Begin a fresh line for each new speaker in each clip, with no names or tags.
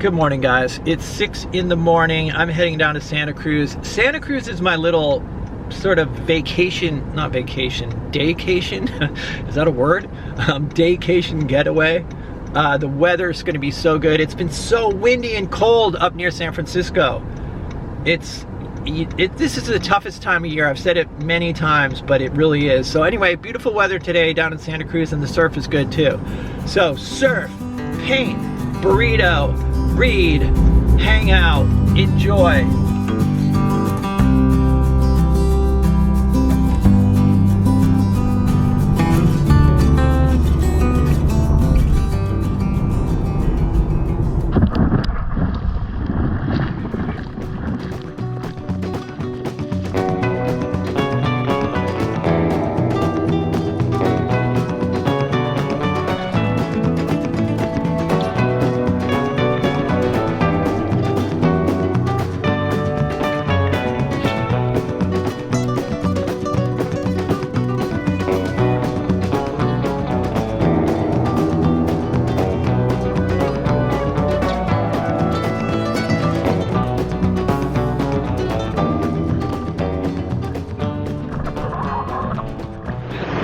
Good morning, guys. It's 6 in the morning. I'm heading down to Santa Cruz. Santa Cruz is my little sort of vacation, not vacation, daycation? Is that a word? Daycation getaway. The weather's gonna be so good. It's been so windy and cold up near San Francisco. This is the toughest time of year. I've said it many times, but it really is. So anyway, beautiful weather today down in Santa Cruz, and the surf is good too. So surf, paint, burrito, read, hang out, enjoy.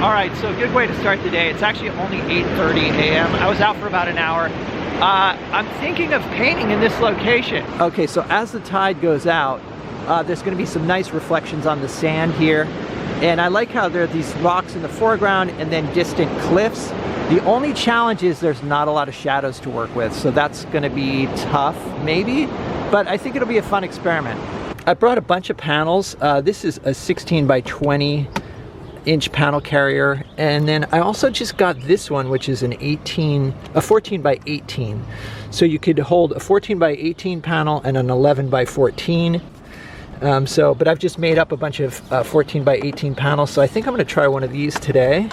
Alright, so good way to start the day. It's actually only 8:30 a.m. I was out for about an hour. I'm thinking of painting in this location. Okay, so as the tide goes out, there's going to be some nice reflections on the sand here. And I like how there are these rocks in the foreground and then distant cliffs. The only challenge is there's not a lot of shadows to work with, so that's going to be tough, maybe. But I think it'll be a fun experiment. I brought a bunch of panels. This is a 16 by 20 inch panel carrier, and then I also just got this one, which is a 14 by 18. So you could hold a 14 by 18 panel and an 11 by 14. But I've just made up a bunch of 14 by 18 panels, so I think I'm going to try one of these today.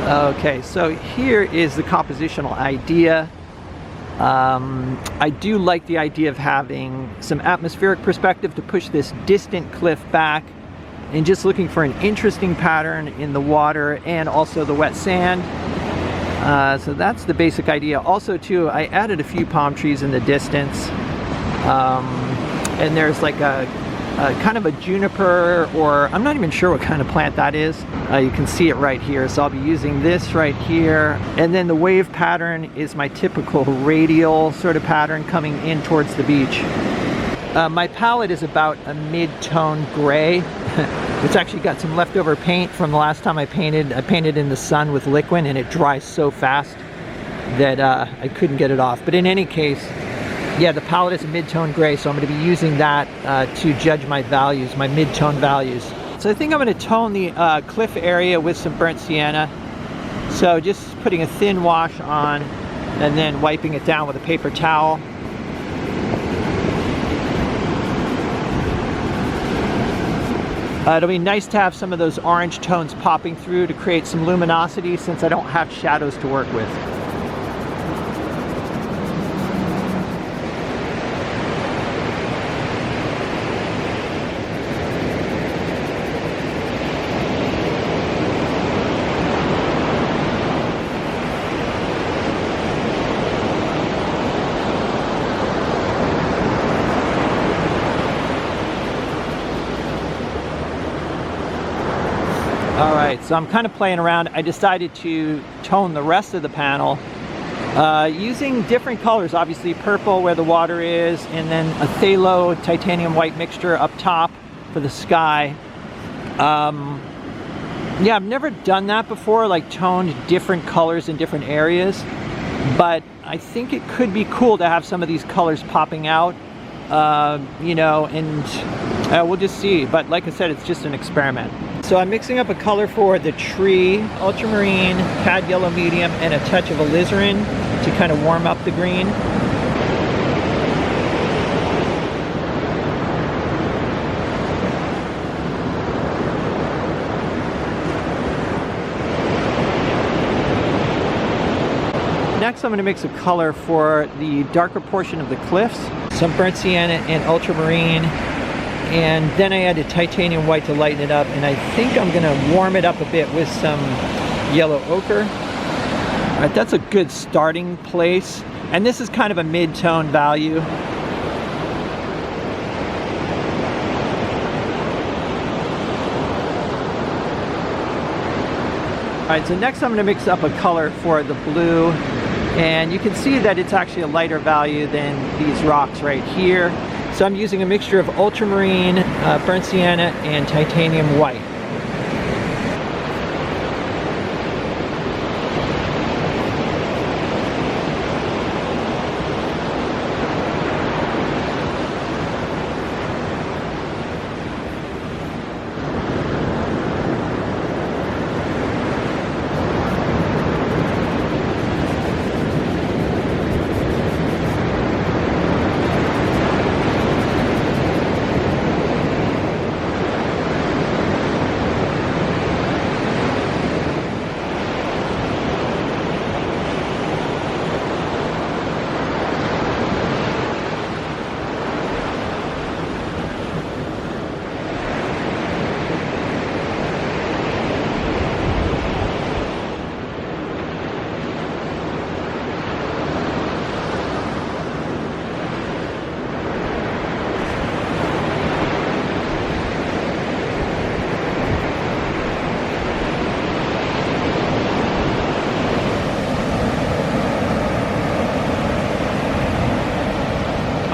Okay, so here is the compositional idea. I do like the idea of having some atmospheric perspective to push this distant cliff back, and just looking for an interesting pattern in the water and also the wet sand. So that's the basic idea. Also too, I added a few palm trees in the distance, and there's like a kind of a juniper, or I'm not even sure what kind of plant that is. You can see it right here, so I'll be using this right here. And then the wave pattern is my typical radial sort of pattern coming in towards the beach. My palette is about a mid-tone gray. It's actually got some leftover paint from the last time I painted. I painted in the sun with liquid, and it dries so fast that I couldn't get it off. But in any case, yeah, the palette is a mid-tone gray, so I'm going to be using that to judge my values, my mid-tone values. So I think I'm going to tone the cliff area with some burnt sienna. So just putting a thin wash on and then wiping it down with a paper towel. It'll be nice to have some of those orange tones popping through to create some luminosity, since I don't have shadows to work with. Alright, so I'm kind of playing around. I decided to tone the rest of the panel using different colors. Obviously purple where the water is, and then a phthalo titanium white mixture up top for the sky. Yeah, I've never done that before, like toned different colors in different areas, but I think it could be cool to have some of these colors popping out, you know, and we'll just see. But like I said, it's just an experiment. So I'm mixing up a color for the tree, ultramarine, cad yellow medium, and a touch of alizarin to kind of warm up the green. next I'm going to mix a color for the darker portion of the cliffs. Some burnt sienna and ultramarine. And then I added titanium white to lighten it up. And I think I'm going to warm it up a bit with some yellow ochre. All right, that's a good starting place. And this is kind of a mid-tone value. Alright, so next I'm going to mix up a color for the blue, and you can see that it's actually a lighter value than these rocks right here. So I'm using a mixture of ultramarine, burnt sienna, and titanium white.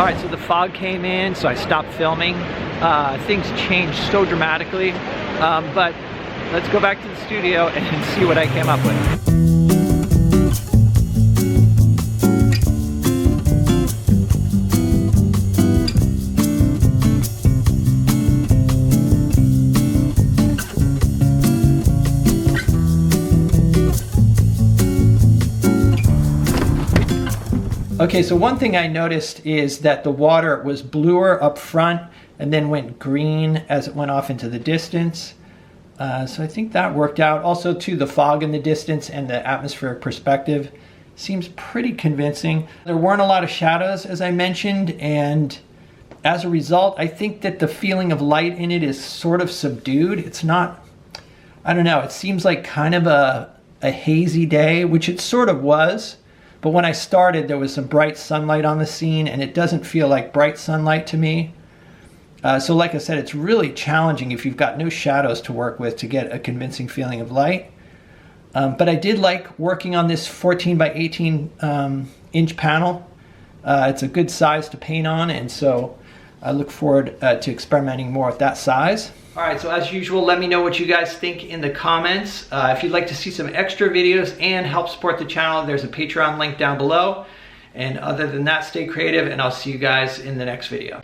All right, so the fog came in, so I stopped filming. Things changed so dramatically, but let's go back to the studio and see what I came up with. Okay, so one thing I noticed is that the water was bluer up front and then went green as it went off into the distance. So I think that worked out. Also, too, the fog in the distance and the atmospheric perspective seems pretty convincing. There weren't a lot of shadows, as I mentioned, and as a result, I think that the feeling of light in it is sort of subdued. It's not, I don't know, it seems like kind of a hazy day, which it sort of was. But when I started, there was some bright sunlight on the scene, and it doesn't feel like bright sunlight to me. So like I said, it's really challenging if you've got no shadows to work with to get a convincing feeling of light. But I did like working on this 14 by 18 inch panel. It's a good size to paint on, and so I look forward to experimenting more with that size. All right, so as usual, let me know what you guys think in the comments. If you'd like to see some extra videos and help support the channel, there's a Patreon link down below. And other than that, stay creative, and I'll see you guys in the next video.